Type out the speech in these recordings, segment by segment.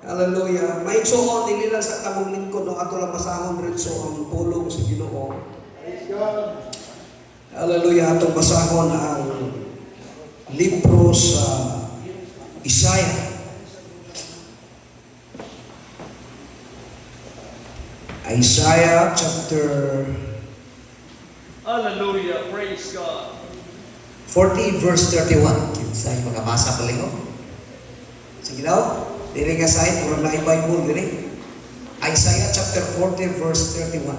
Hallelujah. May suon dili lang sa tamong lingkod no ato lang basahon diretso ang pulong sa Ginoo. Praise God. Hallelujah. Atong basahon ang libro sa Isaiah. Isaiah chapter Hallelujah. Praise God. 40 verse 31. Sa makabasa pa lingo. Sige daw. Diri nga side or na Bible diri. Isaiah chapter 40 verse 31.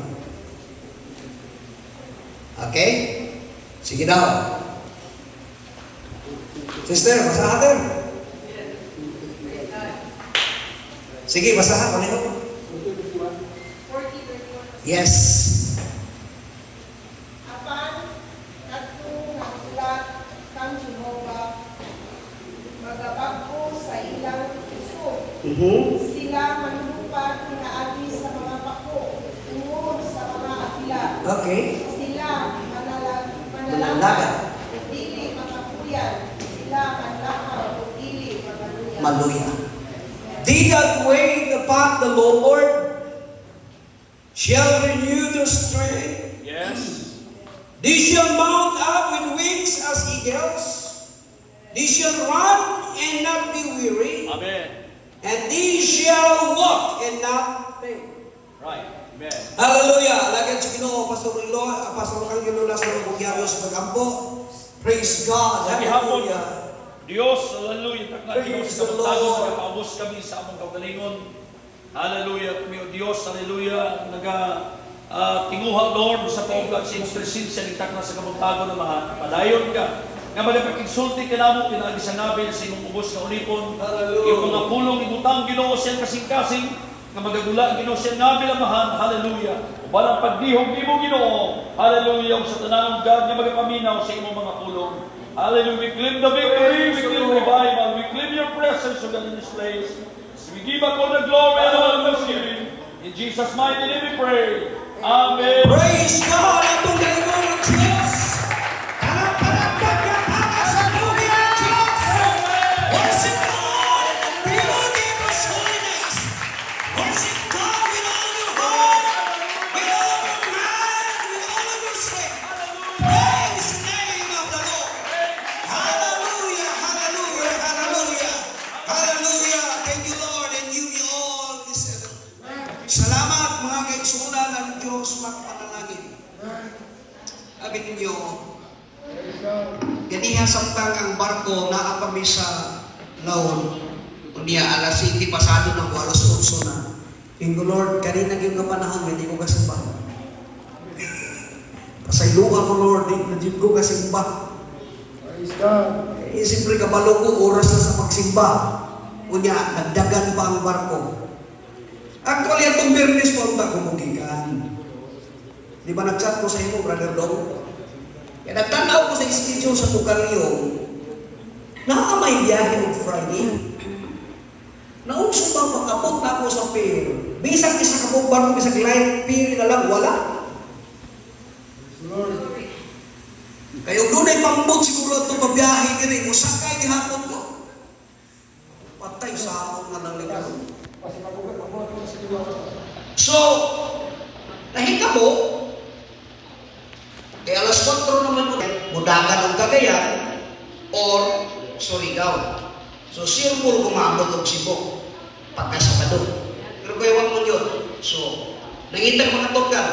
Okay? Sige daw. Sister, basahan din. Sige, basahan. Ano yun? Yes. Apan kadtong nagulat kang Jehova magabag-o sa ilang puso. Sila manlupad pinaagi sa mga pako tungod sa mga akila. Okay. Sila Manalaga. ug dili makapuyan. Sila manlakaw ug dili magaluya. Maluya. They that wait upon the Lord shall renew their strength. Yes. They shall mount up with wings as eagles. They shall run and not be weary. Amen. And they shall walk and not faint. Right. Amen. Hallelujah. Lagyan sa Ginoo, Pastor Ilo, Pastor Angelo Las Bugyano sa pag-ampo. Praise God. Sa gihapon, Hallelujah. Diyos, hallelujah, takna Diyos, Praise the kapagtagon, Lord. nakapaubos kami sa among kaugalingon. Hallelujah, kami o Diyos, hallelujah, tinguha, Lord, sa pauglag sa imong presensya, ni takna sa kapagtagon na mga padayon ka. Nga magpakigsulti ka namo, pinagi sa nabil sa imong ubos na ulipon. Hallelujah. Yung mga pulong, ibutang Ginoo siyang kasing-kasing, nga magagula Ginoo siyang nabil amahan, hallelujah. Ubalang pagdihog ni mo Ginoo, hallelujah, sa tanang God nga magapaminaw sa imong mga pulong. Hallelujah. We claim the victory. We claim revival. We claim your presence, O God, in this place. So we give up all the glory and all the thanksgiving. In Jesus' mighty name we pray. Amen. Praise God. Itong galingon ng Diyos. Palakpakan ka para sa buhay ng Diyos. Worship God in the beauty of His holiness. Worship God with all your heart, with all your mind, with all of your strength. Praise the name of the Lord. Hallelujah, hallelujah, hallelujah. Hallelujah. Thank you, Lord, and you all listen. Salamat mga kaigsunan ng Diyos magpanalangin. Sabi ninyo, ganiha samtang ang barko naapami sa laon. Unya alas 7 pasado na ko, alas 8 na. Tingko Lord, kanina yung kapanahon, hindi ko kasimba. Pasayluha ko Lord, hindi ko kasimba. Praise God. Siyempre kabalo ko, oras na sa pagsimba. Unya, nagdagan pa ang barko. Actually, itong Bernes po ang kumugikan. Di ba nag-chat ko sa inyo, Brother Dong? Kaya nagtanaw ko sa schedule sa Pukalyo, may biyahe ng Friday. Naunso ba makabot na ako sa pier? Bisang isa kabog barko, bisang light pier na lang, wala. Lord. Kaya doon ay pambot siguro itong pabiyahe din. Musakay di hapon ko. Patay sa akong manaligaw. So, nahikabo, kaya alas 4 naman mo, mudagan ng Cagayan or Surigao. So, sirpul kumabot ng Cebu, pagkasabado. Pero kaya wag mo yun. So, nangitag mga togan.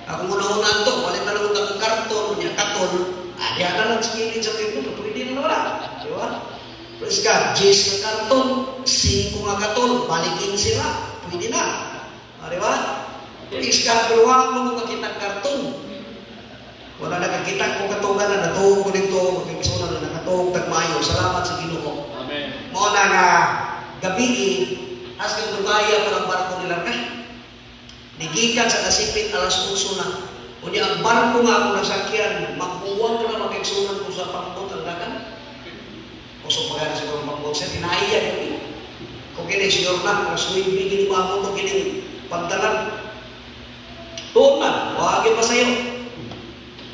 Ako muna-una ito, walit na lang ang karton, niya katon, diyan na lang skilin sa pipo, pwede na wala. Di ba? Praise God, J's na karton, 5 nga katon, balikin sila, pwede na. Di ba? Praise God, pero wag mo makakita karton. Wala nakakita kung katungan na natuhog ko dito, magkikisunan na nakatuhog tagmayo. Salamat sa Ginoo. Amen. Mo na nga gabi, as kang lumaya pa ng barko nila ka. Nigikan sa kasipit alas 8 na. Kunya ang barko nga ako nasakyan, magbuwang ko na magkikisunan ko sa pangkot ang dagan. Kusog pa kaya siguro pangkot siya, tinaiya kami. Kung kini siyor na, kasuhin bigin mo ako ito kini pagdalan. Tuon na, wagin pa sa'yo.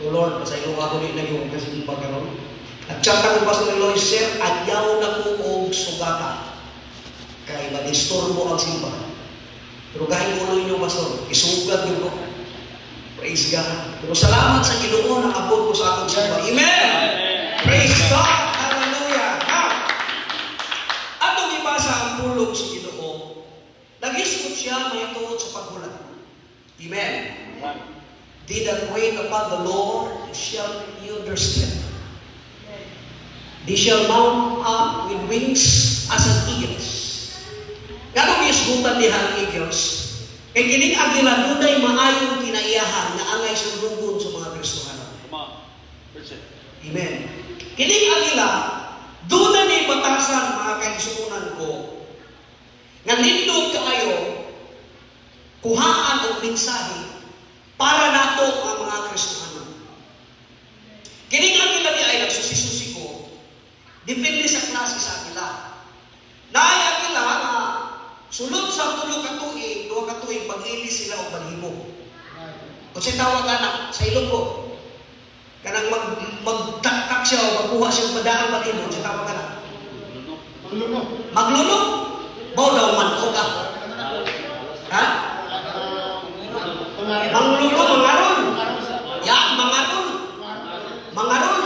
O Lord, pasaylo ako rin na yung kasi yung pagkaroon. Nagchat ako pa sa Lord, Sir, adyaw na ko og sugata. Kay mag-istorbo ang simba. Pero kahit ulo inyo, pastor, isugad nyo ko. Praise God. Pero salamat sa Ginoo na abot ko sa akong simba. Amen! Praise God! Hallelujah! Now, atong ibasa ang pulong sa Ginoo, nag-isgot siya may tuod sa paghulat. Amen! They that wait upon the Lord shall renew their strength. They shall mount up with wings as an eagles. Ganong isgutan ni ang eagles, kay kining agila dunay maayong kinaiyahan na angay sundugon sa mga Kristohanon. Amen. Kining agila, dunay ni batasan mga kaigsuunan ko, nga nindot kaayo, kuhaan ang mensahe para nato ang mga Kristohanon. Kining agila ni ay nagsusi-susi ko, depende sa klase sa agila. Naay agila nga sulod sa 3 ka tuig, 2 ka tuig, pag-ilis sila o balhibo. O siya tawag anak, sa Ilonggo. Kanang magtaktak siya o magkuha siyang padaan balhibo, siya tawag anak. Maglulog? Baw daw man o ka. Ha? Manglulog, mangaron. Yan, mangaron. Mangaron.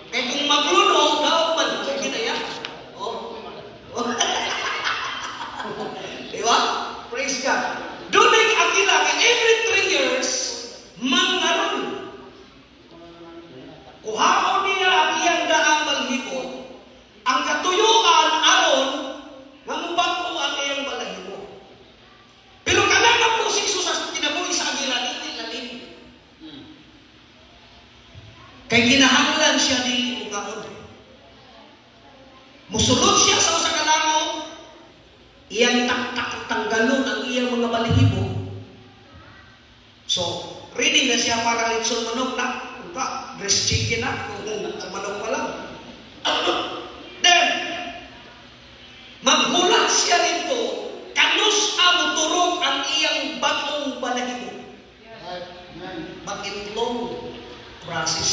Kaya kung maglulog, daw man. Sige na yan. Diba? Praise God. Doon ay agila ka every 3 years, mangaron. Kuhaon niya ang iyang daang balhibo, ang katuyuan aron nga mubago ang iyang balhibo. Pero kanang ang proseso sa kinabuhi sa agila, dili lalim. Kay kinahanglan siya dili mukaon. Musulod siya sa usa ka lango, iyang tanggalon ang iyang mga balahibo. So, ready na siya para litson manok na. Ka, breast chicken na, kung manok pa lang. Then, maghulat siya rito, kanus ang turok ang iyang bagong balahibo. Mag-itlong process.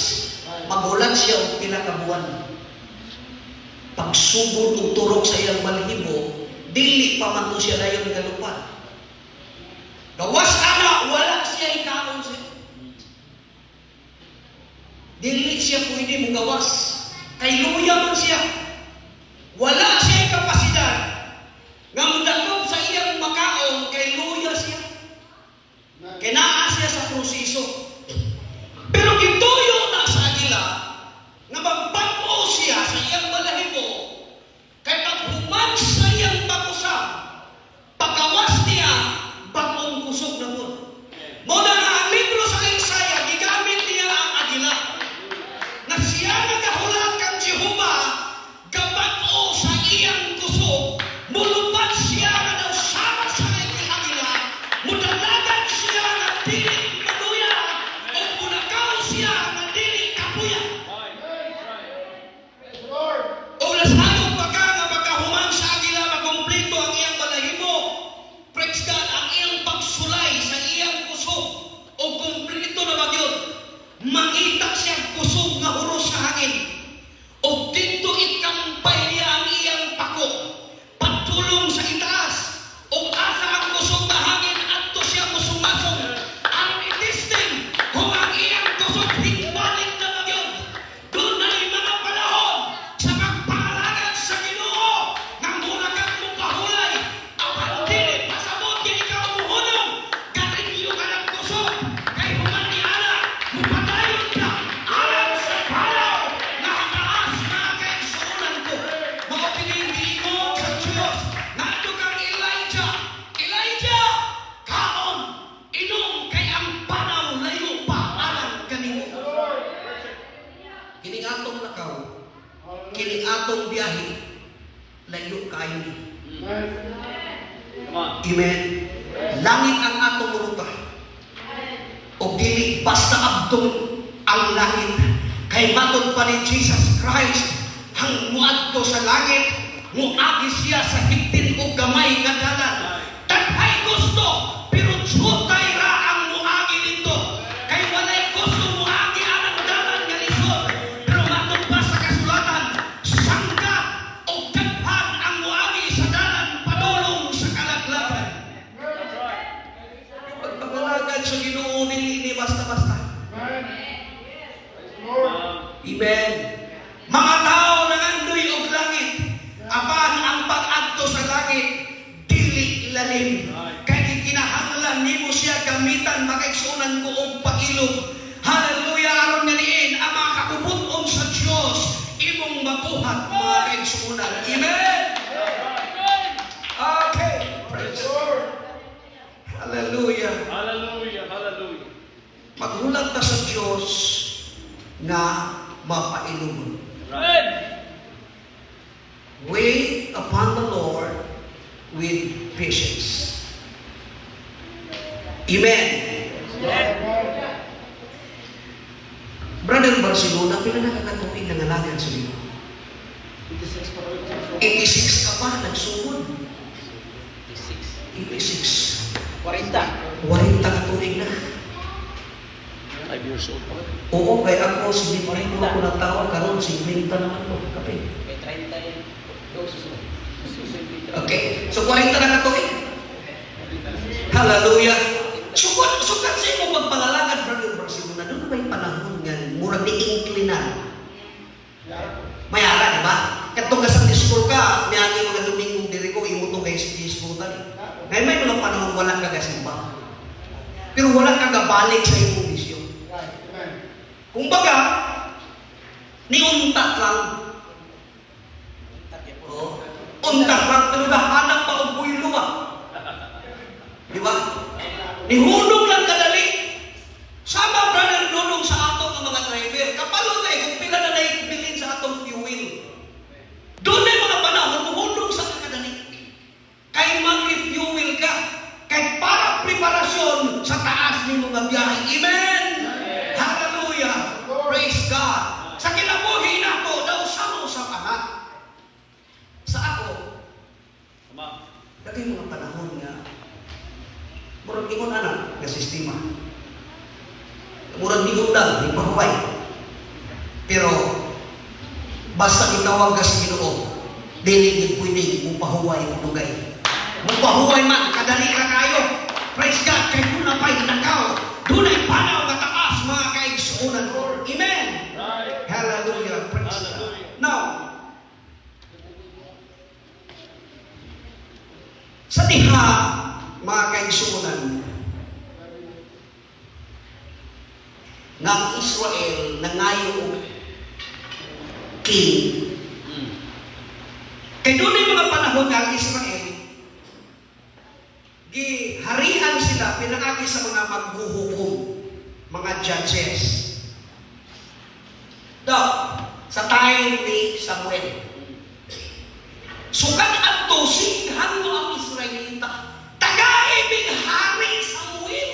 Maghulat siya o pinakabuan. Pagsugod o turok sa iyang balahibo, dili pa man to siya na yung galupan. Gawas ana, wala siya ikaon siya. Dili siya pwede mong gawas. Kay luya man siya. Wala siya kapasidad. Nga mudalog sa iyang makaon, kay luya siya. Kaya naa siya sa proseso. Pero gituyo na sa agila, nga magbago siya sa iyang balahibo, kay paghuman sa iyang bagusam, pagkawas niya, bagong kusog na po. Muna na ang libro sa Isaiah, gigamit niya ang agila. Na siya nagkahulat kang Jehovah, gabago sa iyang kusog, mulupat siya na daw sama sa iyang agila, mudalagan siya na dili maduya, o punakaw siya na dili kapuya. O nasayog pa ka nga magkahuman sa agila, makomplito ang iyang balahibo. Praise God, ang iyang pagsulay sa iyang kusog, o kumplito na bagyon, makita siyang kusog nga huros sa hangin, o dito ikampay niya ang iyang pako, patulong sa itaas, o asa ang kusog na hangin, ato siya musumasong, ang itisting, kung ang iyang kusog higbaling na bagyon, doon ay mga panahon sa pagpahalagan sa Ginoo, nang muna kang mukahulay, ang dili pasabot kay ikaw muhunong, garinyo ka ng kusog, kay humaniala, mupadayon ka, alam sa palaw, na hataas mga kaigsuunan ko, mga piniglingon sa Diyos, nando kang Elijah, Elijah, kaon, inom kay ang panaw, layo pa, alam kanimo. Kining atong lakaw, kining atong biyahe, layo kayo ni. Amen. Langit ang atong ruta. O dili basta abdong ang langit. Kay matod pa ni Jesus Christ, hang muadto sa langit, muagi siya sa higtin o gamay nga dalan. Daghay gusto, pero tsutay ra ang muagi dito. Kay walay gusto muagi ang dalan nga lisod. Pero matod pa sa kasulatan, sangga o daghan ang muagi sa dalan ilalim. Kaya kinahanglan nimo siya gamitan makaigsunan ko og pailog. Hallelujah, aron nga diin ang mga kakubuton sa Dios imong mabuhat mga kaigsunan. Amen. Okay. Praise the Lord. Hallelujah. Hallelujah. Hallelujah. Maghulat ta sa Dios nga mapailugon. Amen. Wait upon the Lord with patience. Amen. Brother Barcelona, pila nakakatuig na ngalagan sa iyo? 86 ka pa, nagsugod. 86. 40 ka tuig na. 5 years old. Oo, kaya ako, sige pa rin ko na tao, karoon, 50 naman ko, kape. Okay, so 40 na katuig. Hallelujah. Sukat sa imo pagpangalagad, Brother Barcelona, doon ba yung panahon nga, murag ni inclinan. Mayara, di ba? Katong ka sa school ka, may agi mga Domingong diri ko, imo to guys sa school tali. Ngayon may mga panahon wala ka gasimba. Pero wala ka gabalik sa imong bisyo. Kung baga, niuntat lang. Oh, untat lang, pero nahanap pa og builo ba? Di ba? Nihulog lang kadali. Sama brother nulong sa ato ng mga driver. Kapalo tayo kung pila na naibilin sa atong fuel. Doon ay mga panahon, hulog sa kadali. Kay mag-refuel ka. Kay para preparasyon sa taas ni mga biyahe. Amen! Hallelujah! Praise God! Sa kinabuhi na to, daw sama sa anak. Sa ako, dagay mga panahon nga, murag ingon anak nga sistema. Murag ingon lang, di mahuway. Pero, basta itawag ka sa Ginoo, dili pwede mong pahuway o dugay. Mong pahuway man, kadali ka kayo. Praise God, kay doon na pa'y nakaw. Doon ay panaw nga taas, mga kaigsuunan. Amen! Hallelujah! Praise God. Now, sa diha, mga kaigsuunan, nga ang Israel nangayo og king. Kaya doon ay mga panahon nga ang Israel, giharian sila, pinangagi sa mga maghuhukom, mga judges. Daw, sa time ni Samuel. Sukat ato, singhan mo ang Israelita. Tagaibig hari Samuel.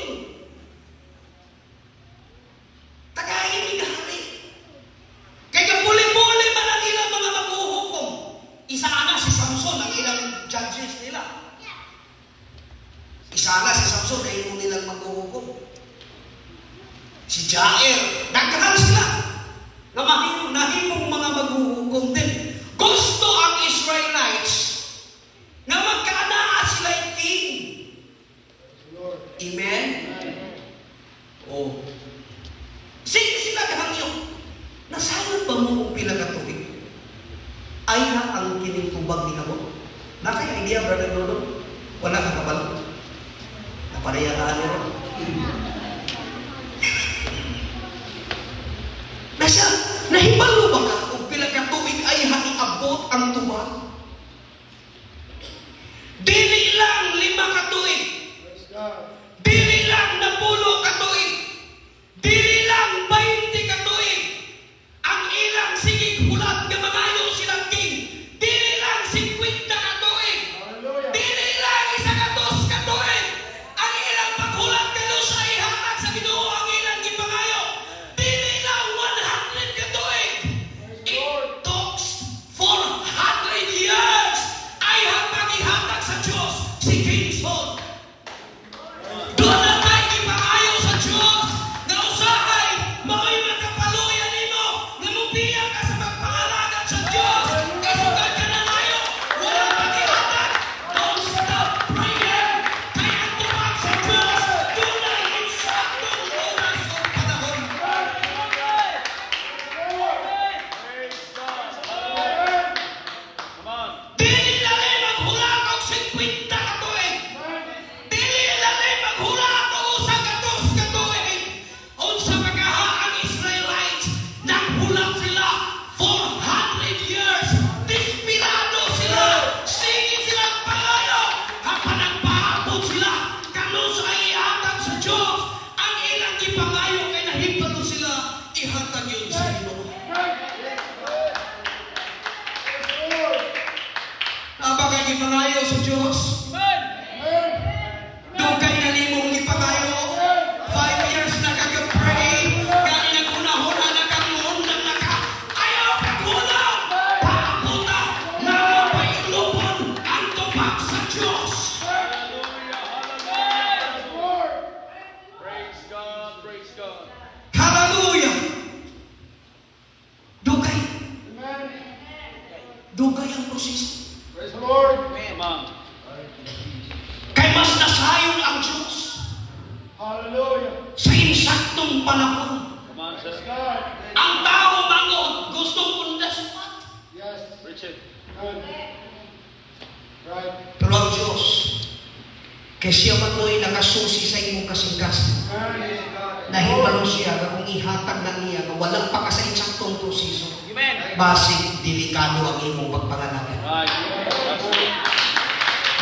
Tagaibig hari. Kaya puli-puli man ang ilang mga maghuhukom. Isa na si Samson, ang ilang judges nila. Isa na si Samson, ay mo nilang maghuhukom. Si Jair, nagkahal sila. Nahimong mga maghuhukom din. Gusto ang Israelites na magkaanaa sila yung king. Amen? Oh. Sige sila kahangyo. Nasagot ba mo kung pila ka tubig? Ay na ang kinintubag ni Kamo. Nakay idea, Brother Dodo? Wala ka kabalo. Napanayaan niyo. Nasa, nahibalo ba ka kung pila ka tubig ay haniabot ang tubag? Dili lang 5 ka tuig. Dili lang 10 ka tuig. Dili lang 20 ka tuig. Ang ilang sigig hulat nga mamayo silang king. Dili lang 50 ka tuig. Dili lang 100 ka tuig. Ang ilang paghulat nga sa ipangayo sa Diyos. Dugay na nimong ipangayo. 5 years na kag-pray. Kani naguna-huna na kang undang na ka. Ayaw paguna. Paabuta. Namapailupon ang tupag sa Diyos. Praise God, praise God. Hallelujah. Dugay. Dugay ang proseso. Praise the Lord. Come on. Kay mas nasayon ang Diyos Hallelujah. sa insaktong panahon. Come on, sir. God. Ang tao mangod gustong undasuan. Yes. Richard. Good. Right. Pero ang Diyos, kay siya man mo'y nakasusi sa imong kasingkas. Nahibalo siya na kung ihatag na niya na walang pa ka sa insaktong proseso. Amen. Basig, delikado ang imong pagpangalaga. Right. That's it.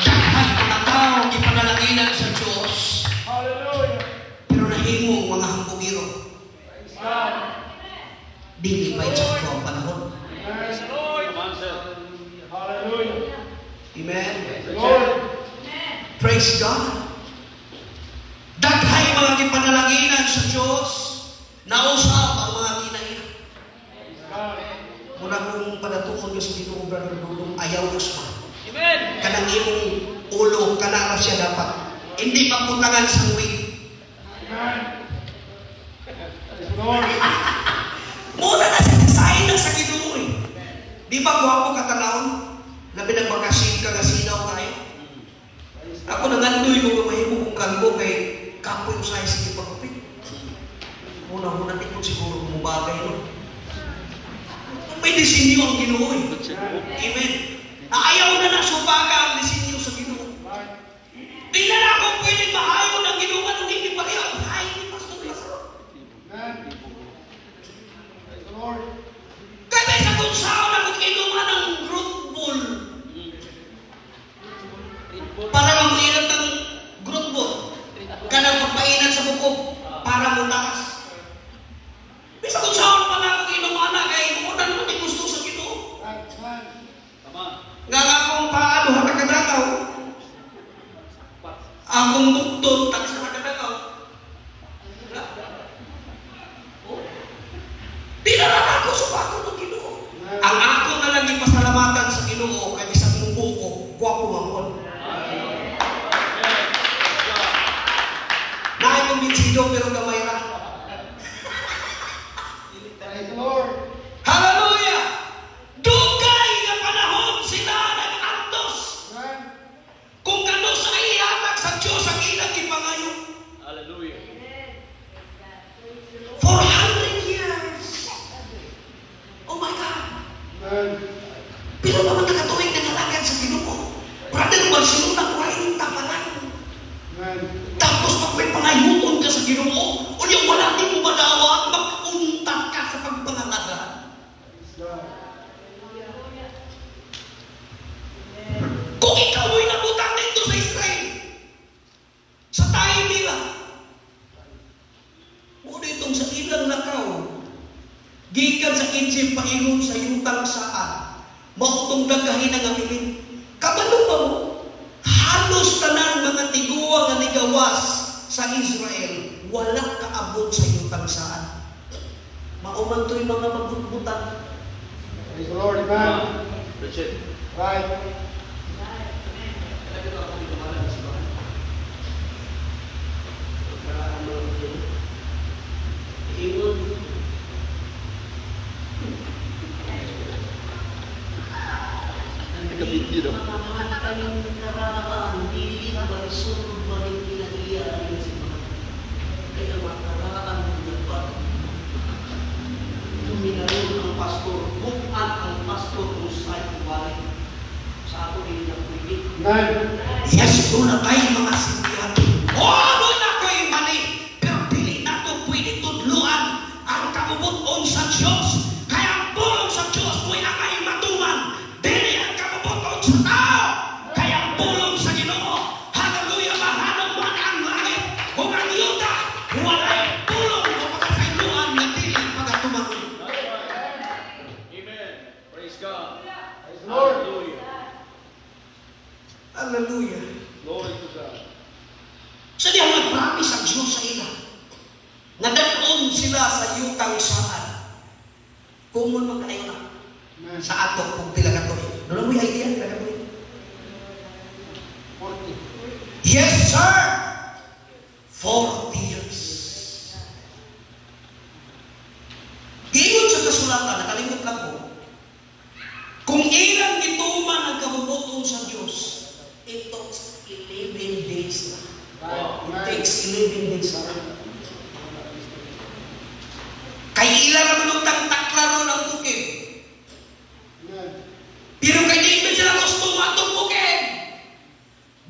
Daghan mga tao ipanalaginan sa Diyos, Hallelujah. pero nahimong mga hambugiro. Praise God. Dili pa insakto ang panahon. Praise the Come on, sir. Hallelujah. Amen? Praise the Lord. Praise God. Daghay mga ipanalaginan sa Diyos, nausap ang mga kinaiya. Praise God. Muna kong panatukod ka sa Ginoo, Brother Dudong, ayaw usma. Amen. Kanang imong ulo, kanara siya dapat. Hindi maputangan sa wig. Amen. Praise the Lord. Muna na siya kasahin na sa Ginoo eh. Di ba guwapo katanawon? Labi ng makasin ka nga sinaw tayo. Ako nangandoy ko mahimo kong kalbo kay kapoy usahay sige pagkupit. Muna-muna di ko siguro kumubagay no. May disenyo ang Ginoo eh. Amen. Naayaw na na subaga ang disenyo sa Ginoo. Right. Di na ako pwedeng mahayo ng Ginoo anong hindi pa rin. Ay, ni Pastor Lazaro. Amen. Praise the Lord. Kaya may sa kung saan ako kinuman ng root ball. Para mamuinan ng root ball. Kanang pagpainan sa bukog. Para mutakas. May sa kung saan pala ako kinuman na kaya imunan mo di gusto sa Ginoo. Right. Amen. Come on. Nga nga kung paano hakakadakaw. Akong bukton tak sa hakakadakaw. Di na lang ako subako ng Ginoo. Ang ako na lang ipasalamatan sa Ginoo kay isang mubo ko, guwapo mamon. Naay kong binsido pero gamay ra. Praise the Lord. Hallelujah! Dugay nga panahon sila nag-antos. Amen. Kung kano sa ihatag sa Diyos ang ilang ipangayo. Hallelujah. 400 years. Oh my God. Amen. Pero naman nakatuwing nangalagan sa Ginoo. Brother, balsino na 40 pa lang. Amen. Tapos pag may pangayuon ka sa Ginoo, o yung wala din mo madawat, mag-untat ka sa pagpangalaga. Praise God. Kung ikaw mo'y nabutang dito sa Israel, sa time nila, muna itong sa ilang lakaw, gikan sa Egypt, paingon sa yutang saan, mautong dagahin ang abilin. Kabalo ba mo? Halos tanan mga tiguang nga nigawas sa Israel, walang kaabot sa yutang saan. Mauman to'y mga magbutbutan. Praise the Lord. Come Amen. on. Richard. Right. Tuminaroon ang pastor, bukan ang pastor kung sa'y kumalik. Sa ako din ang pwede. Amen. Yes, doon na tayo mga sindihan. Doon na ko'y mali. Pero pili na to pwede tudluan ang kabubuton sa Diyos. Kaya ang pulong sa Diyos mo'y angay matuman. Dili ang kabubuton sa tao. Kaya ang pulong sa Ginoo. Hallelujah, mahanong man ang langit. Kung ang yuta, walay pulong o pagkakailuan na dili pagkatumangon. Amen. Praise God. Praise the Lord. Hallelujah. Hallelujah. Glory to God. Sa diyang nag-promise ang Diyos sa ila. Nadalon sila sa yutang saan. Kumon magkayo na. Amen. Sa ato kung pila ka to. Doon mo yung idea, pila ka to. 40. Yes, sir! 40 years. Giingon sa kasulatan, nakalimot lang ko, kung ilang gituman ang kabubuton sa Diyos, it takes 11 days na. It takes 11 days na. Kay ilang naman ang taklaro ng bukid. Amen. Pero kay David sila gusto matong bukid.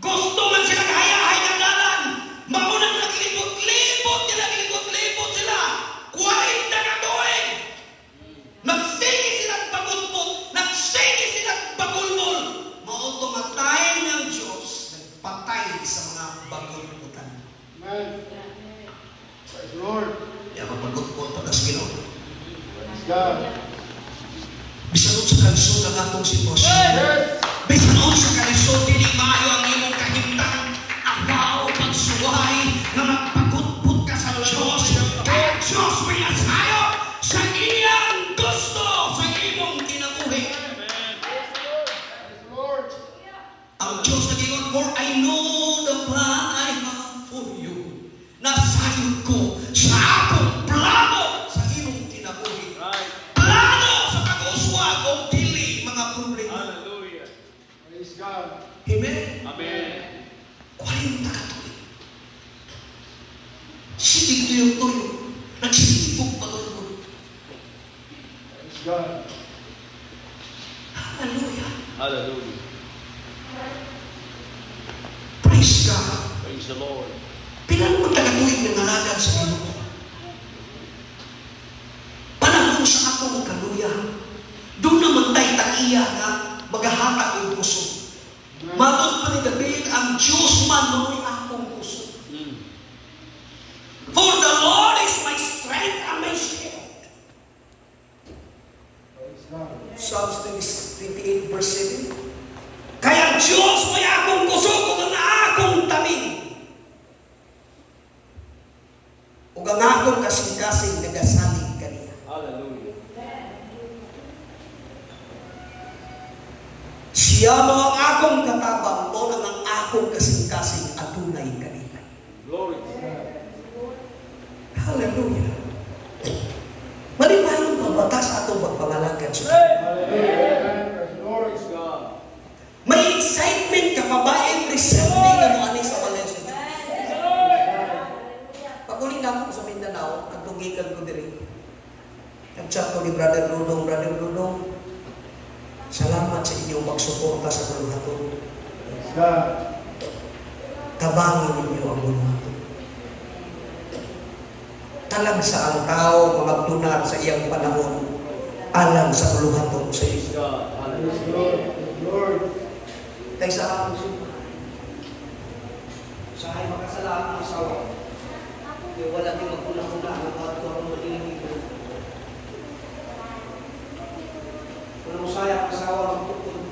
Gusto man sila kahayahay ng dalan. Maunang naglibot-libot sila. 40 ka tuig. Nagsigi silang pagutbot. Nagsigi silang pagulbol. Mautomatayin ng Diyos. Nagpatay sa mga bagulbutan. Amen. Praise the Lord. Kaya mapagutbot pag as Ginoo. Praise God. Bisan sa kalsod ang atong sitwasyon. Yes. Bisan sa kalsod, dili maayo ang imong kahimtang. Agaw pagsuway na magpagutbot ka sa Diyos. Kaya Diyos may asayo sa iyang gusto sa imong kinabuhi. Praise the Lord. Ang Diyos nag-ingon, for I know the plan I have for you. Nasayod ko sa akong plano sa imong kinabuhi. Right. Plano sa pag-uswag o dili mga problema. Hallelujah. Praise God. Amen? Amen. 40 ka tuloy. Sitig tuyo-tuyo. Nagsisibog pagulbol. Praise God. Hallelujah. Hallelujah. Praise God. Praise the Lord. Pinano magtagatuig ng ngalagan sa Ginoo. Panahon sa akong kaluya. Doon naman tayo tagiya nga maghahatag ang puso. Matod pa ni David, ang Diyos man mo'y akong puso. For the Lord is my strength and my shield. Praise God. Psalms 28 verse 7. Kaya Diyos mo'y akong puso kung ang akong tamig. Ug ang akong kasing-kasing nagasalig kaniya. Hallelujah. Siya mo ang akong katabang mo nang ang akong kasing-kasing atunay kaniya. Glory to God. Hallelujah. Malipayon pagbatas atong pagpangalagan sa Hallelujah. Praise the Lord. Praise God. may excitement ka pa ba every Sunday na mo ani sa Valencia? Pag-uli na ako sa Mindanao, nagtungikan ko diri. Nag-chat ko ni Brother Ludong, salamat sa inyong pagsuporta sa Buluhaton. Praise God. Tabangin ninyo ang Buluhaton. Talag sa ang tao magtunar sa iyang panahon, alang sa Buluhaton sa Praise iyo. God. Praise the Hallelujah. Lord. Praise the Lord. Kaya sa akong sumpa, sa ay makasalamat ang asawa, kaya wala din magpula-pula ang mga tuwang mag-inig ko. Walang usaya ang asawa magtukod.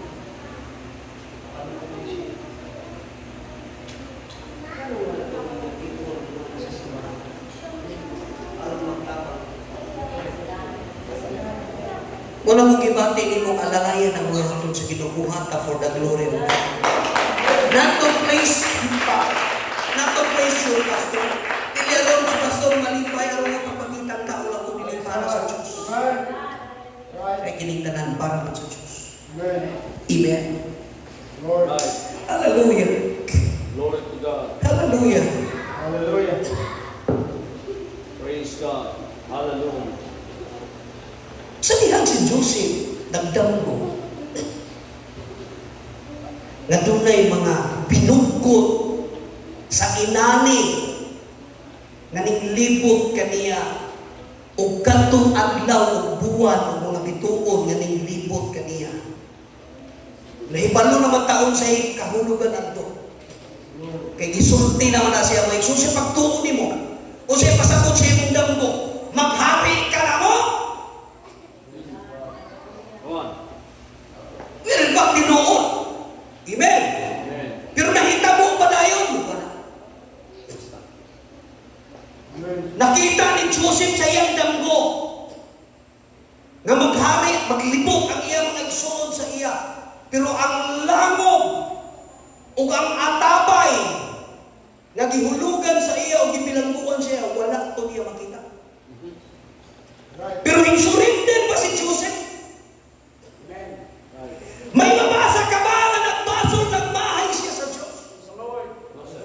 Ano ko din siya? Ano wala ko mag-ipon sa simbahan? Ano magtapang? Wala mong gibati ni mong alalayan ang mga hatod sa ginubuhat ka for the glory of God. Not to place you pa. Not to place your pastor. Dili aron sa pastor malipay aron nga pagpakitang tao lang kung dili para sa Diyos. Amen. Right. Kaya kinitanan para man sa Diyos. Amen. Amen. Lord. Right. Hallelujah. Glory to God. Hallelujah. Hallelujah. Praise God. Hallelujah. Sa dihang si Joseph, nagdamgo. Nga dunay mga pinugkot sa inani nga ninglibot kaniya o katong adlaw o buwan o mga bituon nga ninglibot kaniya. Nahibalo naman taon sa kahulugan adto. Kay gisulti naman na siya may susi pagtuon nimo o siya pasabot sa imong damgo, maghari ka na mo. Go on. Meron ba tinuod? Amen. Amen. Nakita ni Joseph sa iyang damgo nga maghari, maglibot ang iyang mga igsoon sa iya. Pero ang langog o ang atabay nga gihulugan sa iya o gibilangguan siya, wala ito niya makita. Right. Pero insurrender ba si Joseph? May mabasa ka ba na nagbasol ng bahay siya sa Diyos?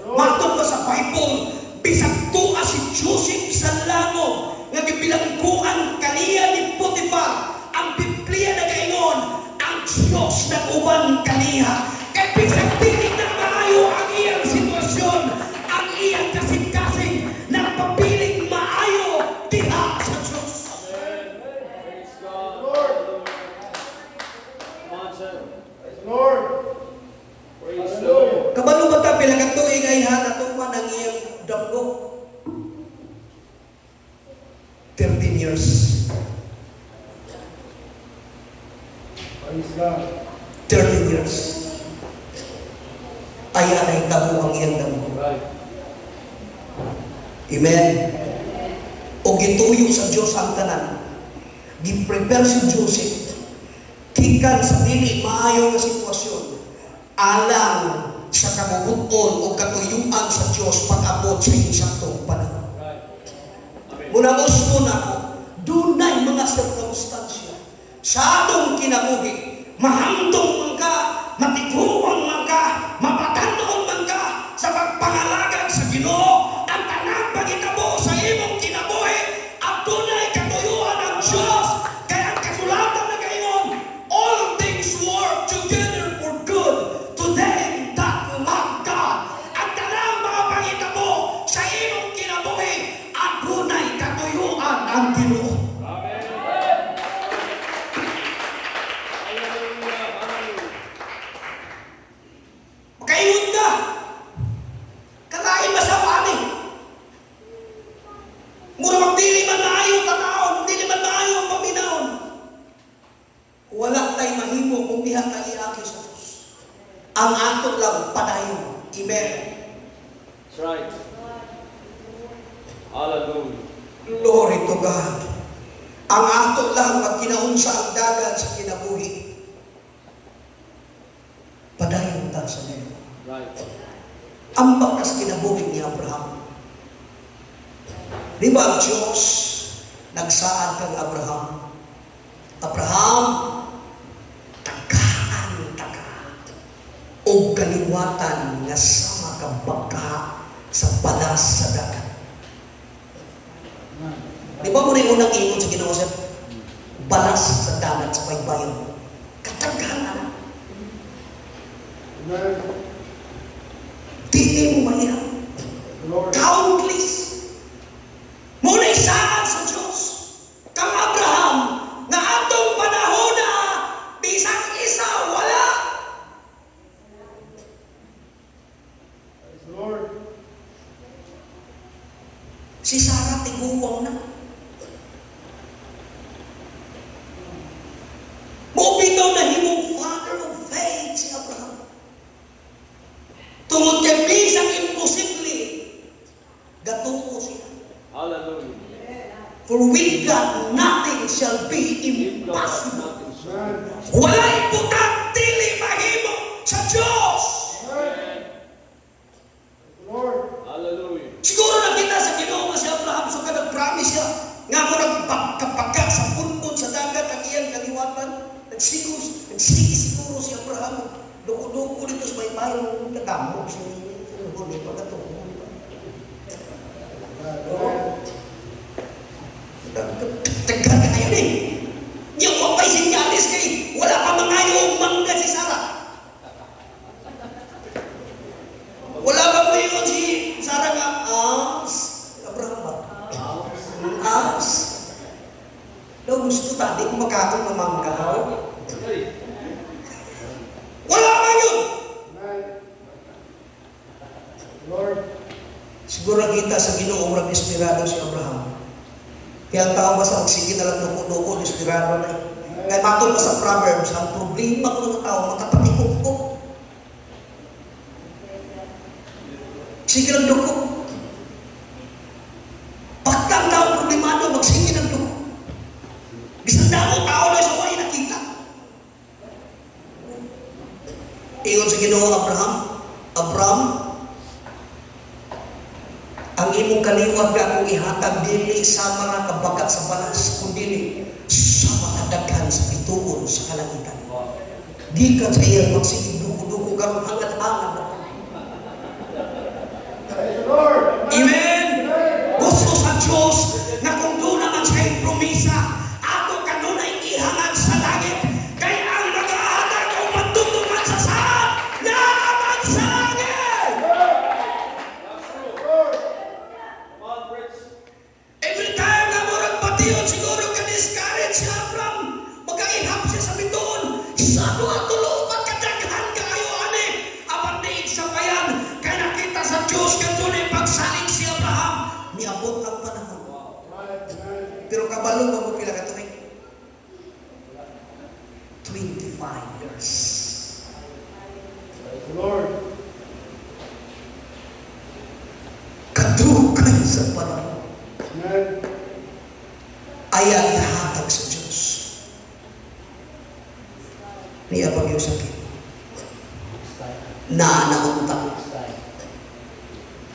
Matod ba sa Bible, bisag tuwa si Joseph sa langog nga gibilangguan kaniya ni Potiphar. Ang Biblia na gaingon, ang Diyos na uban kaniya. Kaya bisag dili na maayo ang iyang sitwasyon, ang iyang kasing-kasing nagpapiling maayo diha sa Diyos. Praise God. Lord. Come on, sir. Praise the Lord. Praise the Lord. Hallelujah. Kabalo ba ta pila ka tuig ay natuman ang iyang damgo? 13 years. Praise God. 13 years. Ayan ay tabo ang iyang damgo. Right. Amen. O gituyo sa Diyos ang tanan. Gi-prepare si Joseph. Kikan sa dili maayo nga sitwasyon. Alang sa kamubuton o katuyuan sa Diyos pag-abot sa insaktong panahon. Right. Amen. Muna gusto na ko, dunay mga sirkumstansya sa atong kinabuhi. Mahamtong man ka, matiguang man ka, mapatanon man ka sa pagpangalagad sa Ginoo, ang tanang pagitabo sa imong kinabuhi at dunay katuyuan ng Diyos. Kaya ang kasulatan na gayon, all things work together for good to them that love God. Ang tanang mga pangitabo sa imong kinabuhi at dunay katuyuan ang Ginoo. Amen. Hallelujah. Hallelujah. Makaingon ka. Kalain masawani. Mura magdili man maayo tataon, dili man maayo ang paminaon. Wala tay mahimo kung diha ka iaki sa Diyos. Ang ato lang padayon. Amen. That's right. Hallelujah. Glory to God. Ang ato lang pag kinaunsa ang dagat sa kinabuhi. Padayon ta sa Ginoo. Right. Ang bakas kinabuhi ni Abraham. Di ba ang Diyos nagsaad kang Abraham? Abraham, tagaan o kaliwatan nga sama ka baka sa balas sa dagat. Di ba mo na yung unang ingon sa Ginoo, sir? Balas sa dagat sa baybayin. Katagahan. Amen. Dili mo maiya. Lord. Countless. Muna isaan sa Diyos. Kang Abraham, na atong panahon na bisang isa, wala. Praise the Lord. Si Sarah tiguwang na. Mubitaw na himong father of faith si Abraham. Tungod kay bisang imposible, gatungo siya. Hallelujah. For with God, nothing shall be In God, impossible. nothing shall Amen. Wala iputang dili mahimo sa Diyos. Amen. Lord. Hallelujah. Siguro nakita sa Ginoo nga si Abraham so ka nag-promise siya nga mo nagpagkapagka sa punpun sa dagat ang iyang kaliwatan. Nagsiguro si Abraham. Duko-duko dito sa baybayin ng kadamo siya. Hindi pa katulong. Tagal ka ngayon eh. Yung wapay sinyalis kay wala pa mangayo mangga si Sarah. Wala ba po yun si Sarah nga? Abraham ba? Daw gusto tadi kung makakong ng mangga. Hey. Wala ba yun? Amen. Lord. Siguro kita sa Ginoo murag inspirado si Abraham. Kaya ang tao basta magsige na lang duko-duko, inspirado na. Kaya matod pa sa Proverbs, ang problema ko ng tao, makapatikok ko. Sige lang duko. Baka Abraham, Abram, ang imong kaliwat nga akong ihatag dili sa mga kabagat sa balas, kundi sa mga daghan sa bituon sa kalangitan. Gikan sa iyang magsigig dugo-dugo karon hangat-hangat. Praise the Lord. Amen! Gusto sa Diyos na kung doon naman siya'y promisa, ako kanunay ihangad sa langit, kaya ang mag-ahatag o magtutuman sa saan na sa langit! Every time na murag patiyon, siguro ka-discourage si Abraham, magkaihap siya sa bituon, sa tuwa-tulo, pagkadaghan kayo, ani, apan diig sa bayan, kaya nakita sa Diyos, kanunay pagsalig si Abraham, niabot ang panahon. Pero kabalo ba mo pila ka tunay? 25 years. Praise the Lord. Kadugay sa panahon. Amen. Ayaw ihatag sa Diyos. Niya pag yung sakit. Naanaunta.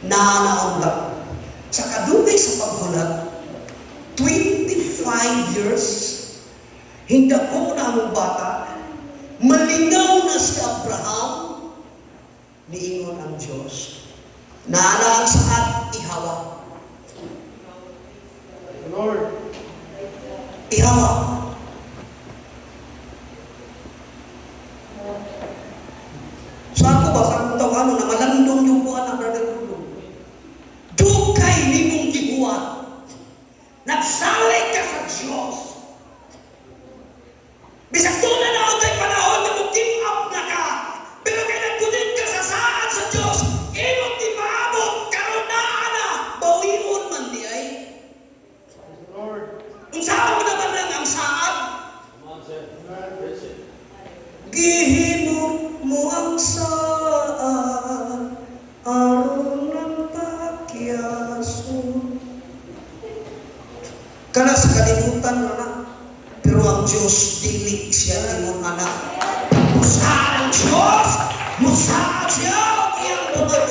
Naanaunta. Sa kadugay sa paghulat, 25 years, hindi ko na mong bata, malinaw na si Abraham, niingon ang Diyos. Naana ang saat, ihawa. Praise the Lord. Ihawa. So ako ba, sa akong tawano, na malandong yung buwan ng brother Rulong. Dugay ni mong gibuhat. Nagsalig ka sa Diyos. Bisag doon na ako tayo panahon na mag-give up na ka. Pero kaya nagkunin ka sa saan sa Diyos, imong di maabot, karunaan na, bawion man di ay. Praise the Lord. Kung saan mo naman lang ang saan, Amen. gihinot mo ang saan, aron ng pakyason. Kana sa kalimutan na na, pero ang Diyos dili siya imong anak. Musa ang Diyos, musa siya iyang buhay.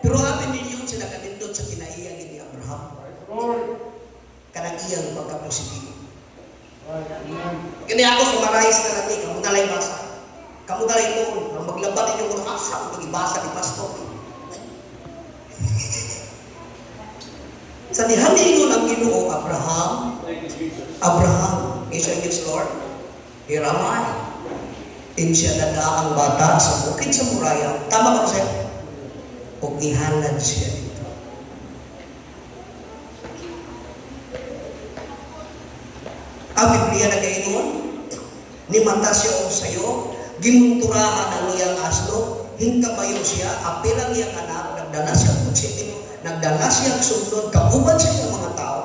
Pero atin ninyo sila kanindot sa kinaiyan ni Abraham. Praise the Lord. Kanang iyang pagkapositibo. Right. Amen. Kini ako sumarais na natin, kamu dalay basa. Kamu dalay ko, ang maglabat ninyo kung asa, kung ibasa ni Pastor. Sa nihaningon ang Ginoo, Abraham, isa against Lord, here am I. Insya dada ang bata sa bukid sa Muraya. Tama ka siya? O ihalad siya dito. Ang Biblia na kaingon, ni mata siya o sayo, ginunturahan ang iyang asno, hingkabayo siya, apilang iyang anak, nagdala siya kutsitino, nagdala siyang sundod, kabuban siya ng mga tao.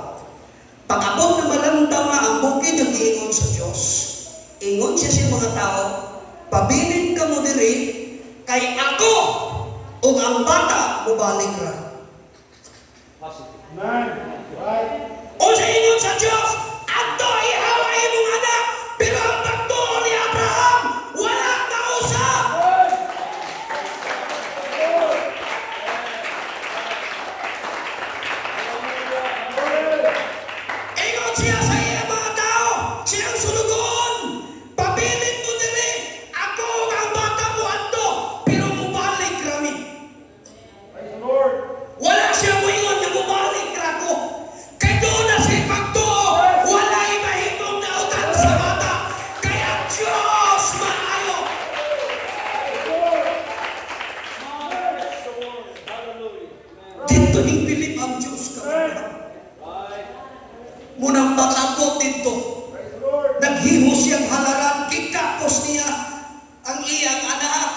Pag-abot na malandaw na ang bukid ng ingon sa Diyos, ingon siya sa mga tao, pabilin ka mo diri, kay ako, o ang bata, mubalik ra. Amen. Right. O sa ingon sa Diyos, ato ihaway mong anak, pero ang pagtuo ni Abraham, wala na usap. Ingon siya sa iya mga tao, siyang sulugon, pabilin mo dili, ako ang bata mo ato, pero mubalik rami. Praise the Lord. Wala siya mo ingon na mubalik ra ko. Kay doon na siya pagtuo, wala imahimong na utan sa bata. Kaya Diyos maayo. Dito ning Pilip ang Diyos ka. Munang pag-abot dito, Praise the Lord. naghimo siyang halaran, kitapos niya ang iyang anak,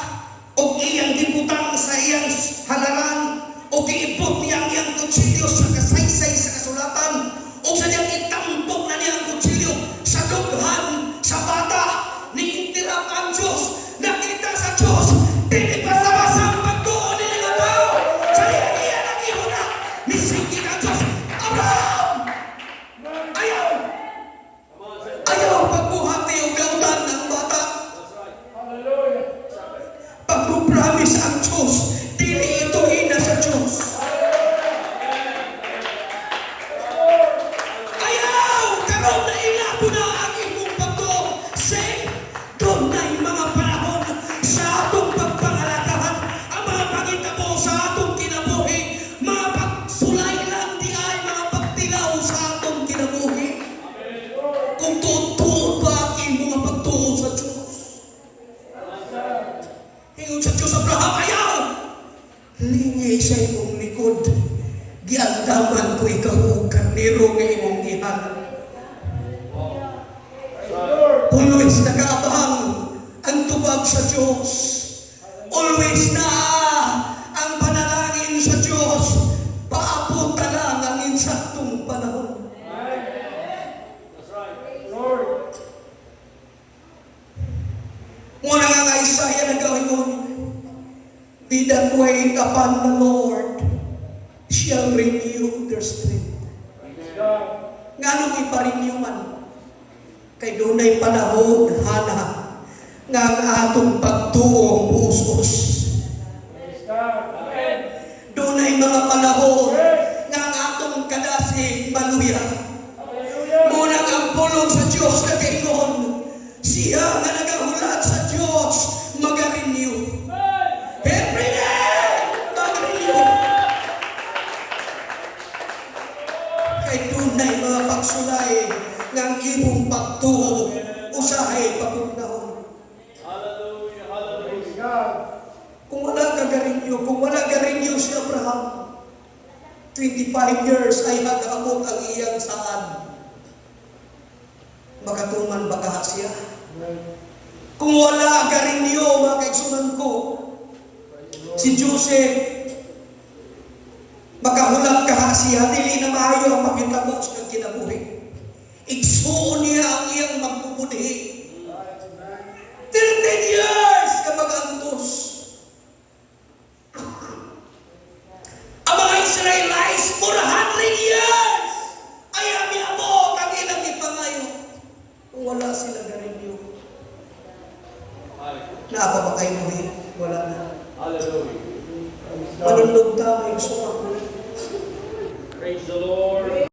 o iyang gibutang sa iyang halaran, o giibot niya ang iyang kutsilyo sa kasaysay sa kasulatan, o sa niyang itampok na niya ang kutsilyo sa dughan, sa bata, niintirap ang Diyos, nakita sa Diyos, pinipasabasa ang pagtuo ni mga tao, sa iya nag-ihuna, nisingkit ang Diyos, Abraham! Ayaw! Ayaw pagbuhati o gautan ng bata. Hallelujah. bisa ang Diyos, dili ito ina sa Diyos. Ayaw, karon na ilabo na ang imong pagko. Say, doon na yung mga panahon sa atong pagpangalatahan, ang mga pangitabo sa atong kinabuhi, mga pagsulay lang di ay mga pagtilaw sa atong kinabuhi. Kung tutuon ba ang imong pagtuon sa Diyos? Ingon sa Diyos Abraham, ayaw! Lingi sa imong likod. Giandaman ko ikaw o kaniro nga imong gihan. Always nakaabang ang tubag sa Diyos. Always na ang panalangin sa Diyos. Paabot na lang ang insaktong panahon. Lord. Muna nga Isaiah na gawin mo, be that wait upon the Lord shall renew their strength. Praise God. Nga nung iparenew man, kay doon ay panahon, hana, nga ang atong pagtuong usos. Praise God. Amen. Doon ay mga panahon, nga ang atong kadasig maluya. Hallelujah. Muna ang pulong sa Diyos na kaingon, siya nga nagahulat sa Diyos, mag-renew. Every day, mag-renew. Kay tunay mga pagsulay ng imong pagtuo, usahay pagpunahon. Hallelujah, hallelujah. Praise God. Kung wala ka garinyo, kung wala garinyo si Abraham, 25 years ay nag-amot ang iyang saan. Makatuman baka siya. Kung wala garinyo, mga kaigsunan ko, si Joseph, makahulap ka siya, dili na maayo ang makitabo sa kinabuhi. Igsuon niya ang iyang magpupunihi. 13 years ka mag-antos. Ang mga Israelites, 400 years ay amiabot ang ilang ipangayo. Kung wala sila garinyo, naapa ba kayo muhi? Wala na. Hallelujah. Praise God. Manunod ta, may gusto ako. Praise the Lord.